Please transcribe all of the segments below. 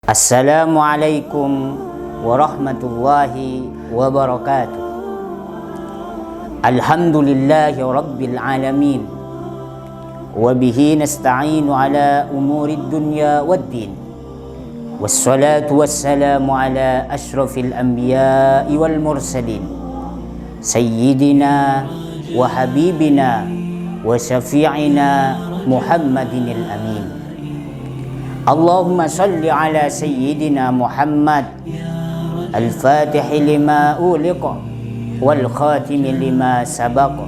Assalamualaikum warahmatullahi wabarakatuh. Alhamdulillahi rabbil alamin. Wabihi nasta'inu ala umurid dunya waddin. Wassalatu wassalamu ala ashrafil anbiya'i wal mursalin. Sayyidina wa habibina wa syafi'ina Muhammadinil amin. Allahumma salli ala sayyidina Muhammad al-fatihi lima uliqa wal khatimi lima sabaqa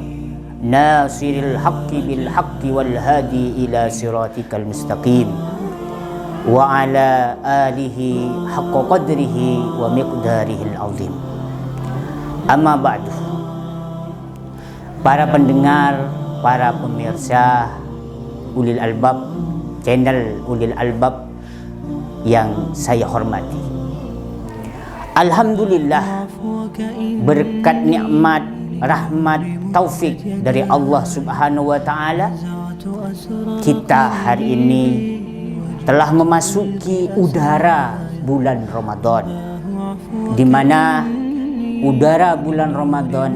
nasiril haqqi bil haqqi wal hadi ila siratikal mustaqim wa ala alihi haqqa qadrihi wa miqdarihil azim. Amma ba'du. Para pendengar, para pemirsa Ulil Albab, channel Ulil Albab yang saya hormati. Alhamdulillah, berkat nikmat, rahmat, taufik dari Allah Subhanahu wa taala, kita hari ini telah memasuki udara bulan Ramadan, di mana udara bulan Ramadan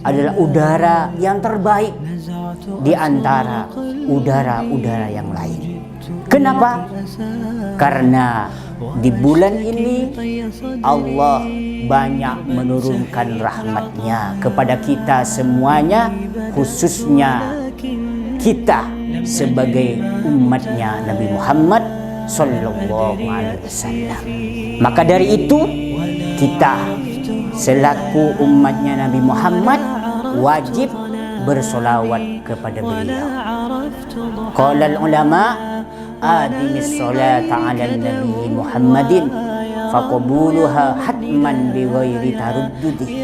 adalah udara yang terbaik di antara udara-udara yang lain. Kenapa? Karena di bulan ini Allah banyak menurunkan rahmatnya kepada kita semuanya, khususnya kita sebagai umatnya Nabi Muhammad Sallallahu Alaihi Wasallam. Maka dari itu kita selaku umatnya Nabi Muhammad wajib bersolawat kepada beliau. Qala al-ulama adimis salata ala nabi Muhammadin faqabuluha hatman bighairi taruddudi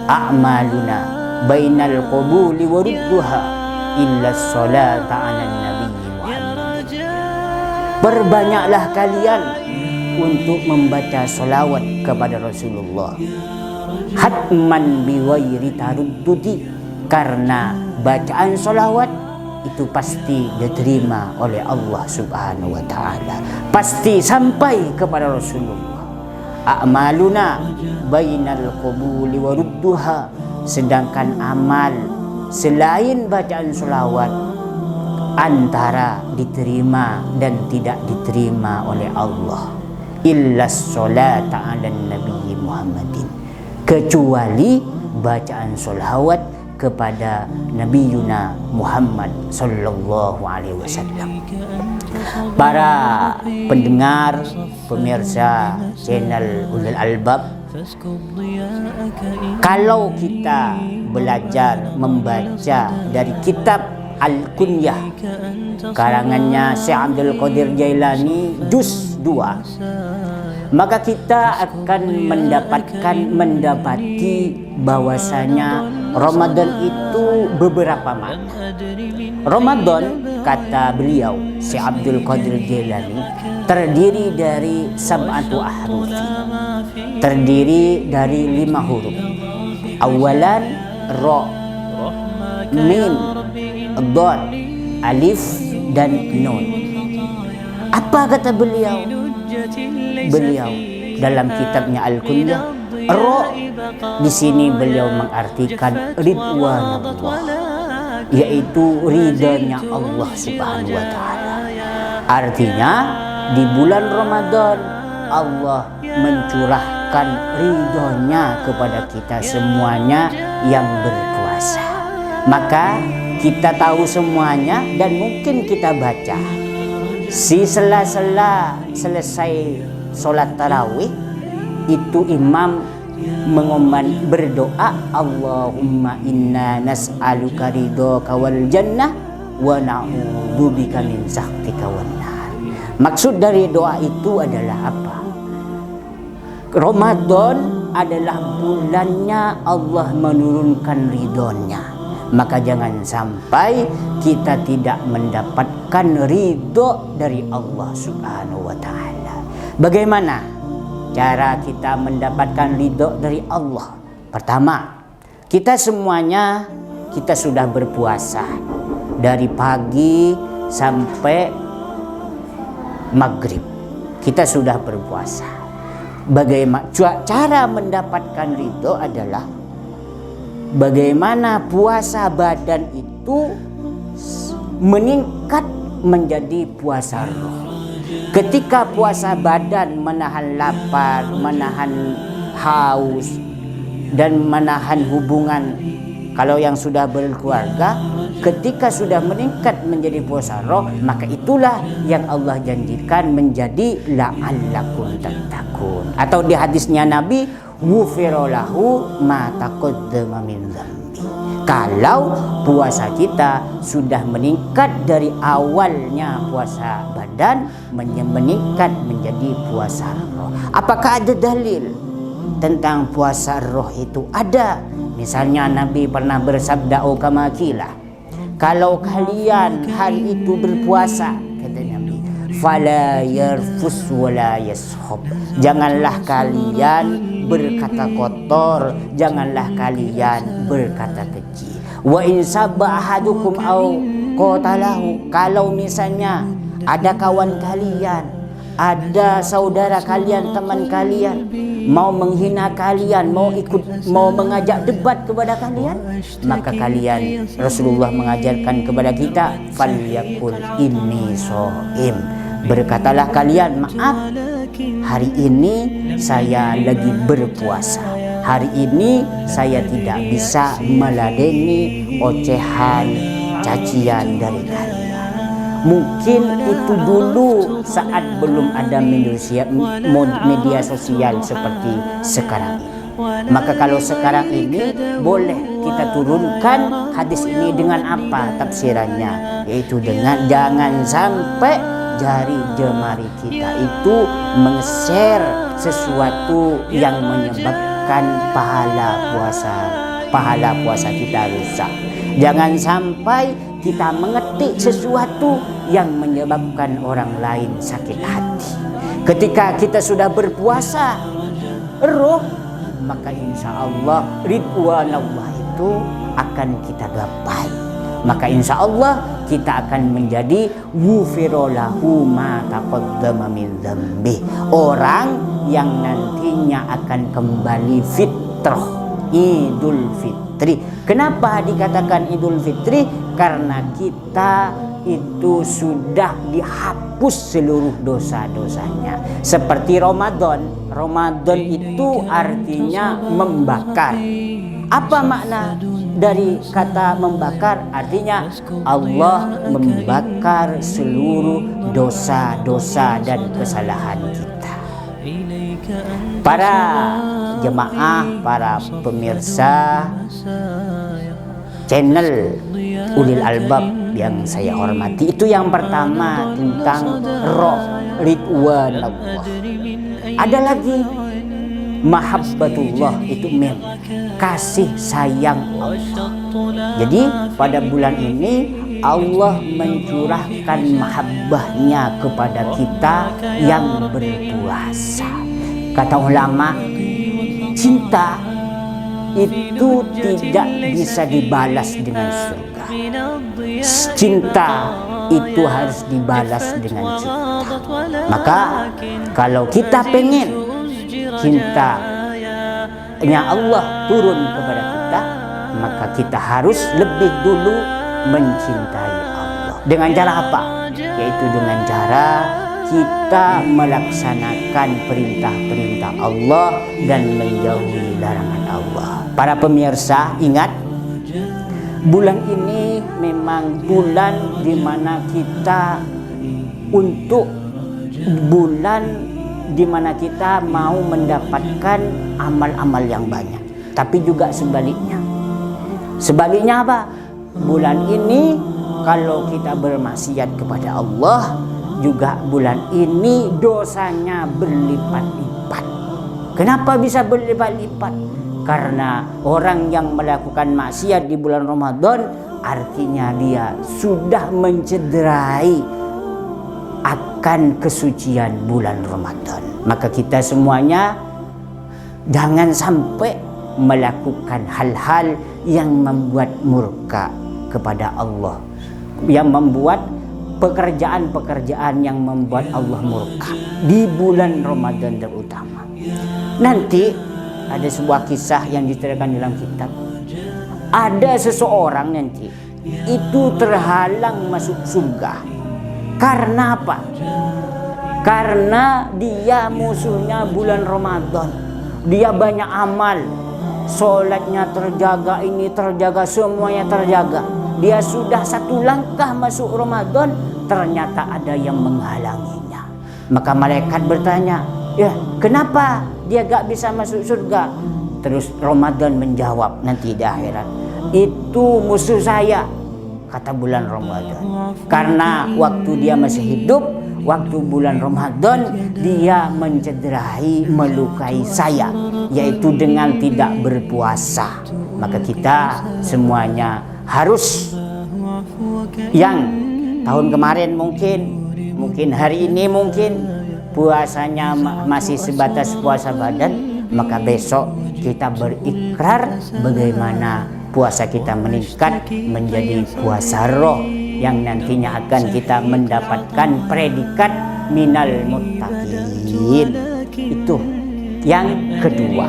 a'maluna bainal qabuli wa rudduha illa salata ala nabi Muhammadin. Perbanyaklah kalian untuk membaca solawat kepada Rasulullah, hatman bighairi taruddudi, karena bacaan solawat itu pasti diterima oleh Allah Subhanahu wa taala, pasti sampai kepada Rasulullah. A'maluna bainal qabuli wa rudduha, sedangkan amal selain bacaan solawat antara diterima dan tidak diterima oleh Allah. Illa sholata ala nabi Muhammadin, kecuali bacaan solawat kepada Nabi Yuna Muhammad Sallallahu Alaihi Wasallam. Para pendengar, pemirsa channel Ulil Albab, kalau kita belajar membaca dari kitab Al-Kunyah karangannya Syekh Abdul Qadir Jailani juz 2, maka kita akan mendapati bahwasanya Ramadan itu beberapa makna. Ramadan, kata beliau Syekh Abdul Qadir Jailani, terdiri dari sab'atu ahruf, terdiri dari 5 huruf. Awalan ra, mim, dad, alif dan nun. Apa kata beliau? Beliau dalam kitabnya Al-Kunyah, ra di sini beliau mengartikan ridwanullah, yaitu ridhanya Allah Subhanahu wa taala. Artinya di bulan Ramadan Allah mencurahkan ridhonya kepada kita semuanya yang berpuasa. Maka kita tahu semuanya dan mungkin kita baca si sela-sela selesai sholat tarawih itu imam mengumandangkan berdoa, Allahumma inna nas'aluka ridhaka wal jannah wa na'udzubika min saktika wan nar. Maksud dari doa itu adalah apa? Ramadan adalah bulannya Allah menurunkan ridhonya. Maka jangan sampai kita tidak mendapatkan ridho dari Allah Subhanahu wa taala. Bagaimana cara kita mendapatkan ridho dari Allah? Pertama, kita semuanya sudah berpuasa dari pagi sampai maghrib. kita sudah berpuasa. Bagaimana cara mendapatkan ridho adalah bagaimana puasa badan itu meningkat menjadi puasa roh. Ketika puasa badan menahan lapar, menahan haus, dan menahan hubungan. Kalau yang sudah berkeluarga, ketika sudah meningkat menjadi puasa roh, maka itulah yang Allah janjikan menjadi la'allakum tattaqun. Atau di hadisnya Nabi, ghufira lahu ma taqaddama min dzambi. Kalau puasa kita sudah meningkat dari awalnya puasa badan meningkat menjadi puasa roh. Apakah ada dalil tentang puasa roh itu? Ada. Misalnya Nabi pernah bersabda, kama qila, kalau kalian hari itu berpuasa, kata Nabi, fala yarfus wala yashab. Janganlah kalian berkata kotor, janganlah kalian berkata keji. Wa in sabba ahadukum au qatalahu. Kalau misalnya ada kawan kalian, ada saudara kalian, teman kalian mau menghina kalian, mau mengajak debat kepada kalian, maka kalian, Rasulullah mengajarkan kepada kita, falyaqul inni shaim. Berkatalah kalian, maaf, hari ini saya lagi berpuasa. Hari ini saya tidak bisa meladeni ocehan, cacian dari kalian. Mungkin itu dulu saat belum ada media sosial seperti sekarang ini. Maka kalau sekarang ini boleh kita turunkan hadis ini dengan apa tafsirannya? Yaitu dengan jangan sampai jari jemari kita itu meng-share sesuatu yang menyebabkan pahala puasa kita rusak. Jangan sampai kita mengetik sesuatu yang menyebabkan orang lain sakit hati. Ketika kita sudah berpuasa roh, maka insya Allah ridwan Allah itu akan kita gapai. Maka insya Allah kita akan menjadi ghufira lahu ma taqaddama min dzambi. Orang yang nantinya akan kembali fitrah, Idul Fitri. Kenapa dikatakan Idul Fitri? Karena kita itu sudah dihapus seluruh dosa-dosanya. Seperti Ramadan. Ramadan itu artinya membakar. Apa makna dari kata membakar? Artinya Allah membakar seluruh dosa-dosa dan kesalahan kita. Para jemaah, para pemirsa channel Ulil Albab yang saya hormati, itu yang pertama tentang roh, ridwan Allah. Ada lagi mahabbatullah, itu kasih sayang Allah. Jadi pada bulan ini Allah mencurahkan mahabbahnya kepada kita yang berpuasa. Kata ulama, cinta itu tidak bisa dibalas dengan surga. Cinta itu harus dibalas dengan cinta. Maka kalau kita pengen cintanya Allah turun kepada kita, maka kita harus lebih dulu mencintai Allah. Dengan cara apa? Yaitu dengan cara kita melaksanakan perintah-perintah Allah dan menjauhi larangan Allah. Para pemirsa, ingat, bulan ini memang bulan di mana kita mau mendapatkan amal-amal yang banyak. Tapi juga sebaliknya. Sebaliknya apa? Bulan ini kalau kita bermaksiat kepada Allah, juga bulan ini dosanya berlipat-lipat. Kenapa bisa berlipat-lipat? Karena orang yang melakukan maksiat di bulan Ramadan, artinya dia sudah mencederai akan kesucian bulan Ramadan. Maka kita semuanya jangan sampai melakukan hal-hal yang membuat murka kepada Allah, yang membuat pekerjaan-pekerjaan yang membuat Allah murka di bulan Ramadan terutama. Nanti ada sebuah kisah yang diceritakan dalam kitab. Ada seseorang nanti itu terhalang masuk surga. Karena apa? Karena dia musuhnya bulan Ramadan. Dia banyak amal, sholatnya terjaga, ini terjaga, semuanya terjaga. Dia sudah satu langkah masuk Ramadan, ternyata ada yang menghalanginya. Maka malaikat bertanya, ya kenapa dia gak bisa masuk surga? Terus Ramadan menjawab nanti di akhirat, itu musuh saya, kata bulan Ramadan. Karena waktu dia masih hidup, waktu bulan Ramadan, dia mencederai, melukai saya, yaitu dengan tidak berpuasa. Maka kita semuanya harus, yang tahun kemarin mungkin hari ini mungkin puasanya masih sebatas puasa badan, maka besok kita berikrar bagaimana puasa kita meningkat menjadi puasa roh, yang nantinya akan kita mendapatkan predikat minal muttaqin. Itu yang kedua.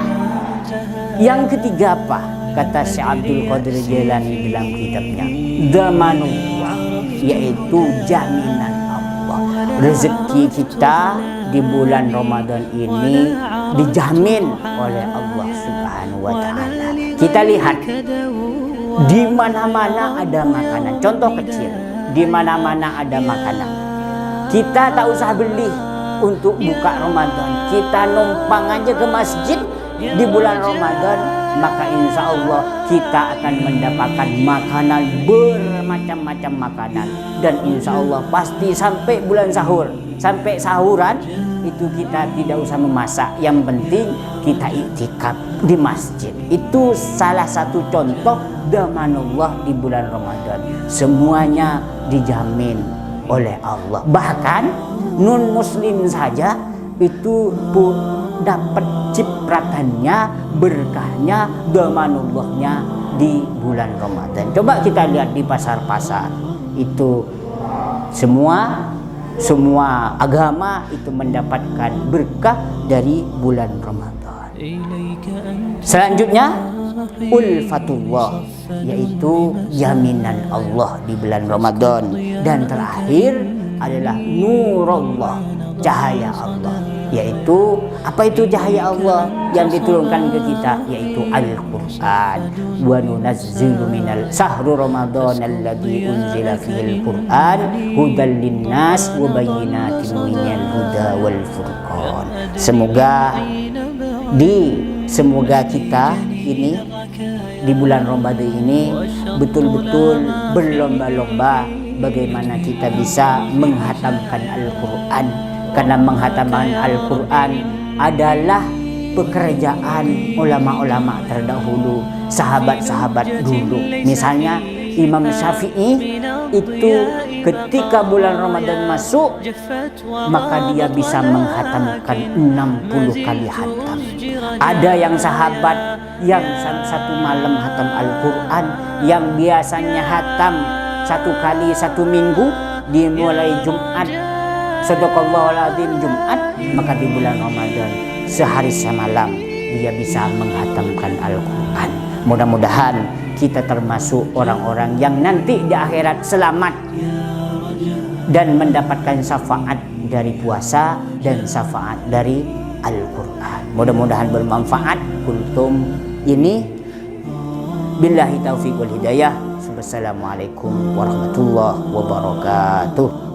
Yang ketiga apa? Kata Syekh Abdul Qadir Jailani dalam kitabnya, Damanullah, yaitu jaminan Allah. Rezeki kita di bulan Ramadan ini dijamin oleh Allah Subhanahu wa Ta'ala. Kita lihat di mana-mana ada makanan. Contoh kecil, di mana-mana ada makanan. Kita tak usah beli untuk buka Ramadan. Kita numpang aja ke masjid di bulan Ramadan, maka insya Allah kita akan mendapatkan makanan, bermacam-macam makanan. Dan insya Allah pasti sampai bulan sahur, sampai sahuran itu kita tidak usah memasak. Yang penting kita iktikaf di masjid. Itu salah satu contoh damanullah di bulan Ramadan. Semuanya dijamin oleh Allah. Bahkan non muslim saja itu pun dapat cipratannya, berkahnya, damanullahnya di bulan Ramadan. Coba kita lihat di pasar-pasar, itu semua agama itu mendapatkan berkah dari bulan Ramadan. Selanjutnya ulfatullah, yaitu jaminan Allah di bulan Ramadan. Dan terakhir adalah nurullah, cahaya Allah. Yaitu apa itu cahaya Allah yang diturunkan ke kita? Yaitu Al-Quran. Wa nunazzilu minal sahru Ramadan alladzi unzila fihil Quran hudan linnas wa bayyinatin minal huda wal furqan. Semoga kita ini di bulan Ramadan ini betul-betul berlomba-lomba bagaimana kita bisa menghatamkan Al-Quran. Karena menghatamkan Al-Quran adalah pekerjaan ulama-ulama terdahulu, sahabat-sahabat dulu. Misalnya Imam Syafi'i itu ketika bulan Ramadan masuk, maka dia bisa menghatamkan 60 kali hatam. Ada yang sahabat yang satu malam hatam Al-Quran, yang biasanya hatam 1 kali 1 minggu, dimulai Jumat, Sadaqallahul Adzim Jumat, maka di bulan Ramadan sehari semalam dia bisa menghatamkan Al-Quran. Mudah-mudahan kita termasuk orang-orang yang nanti di akhirat selamat dan mendapatkan syafaat dari puasa dan syafaat dari Al-Quran. Mudah-mudahan bermanfaat kultum ini. Billahi taufiq wal hidayah. Wassalamualaikum warahmatullahi wabarakatuh.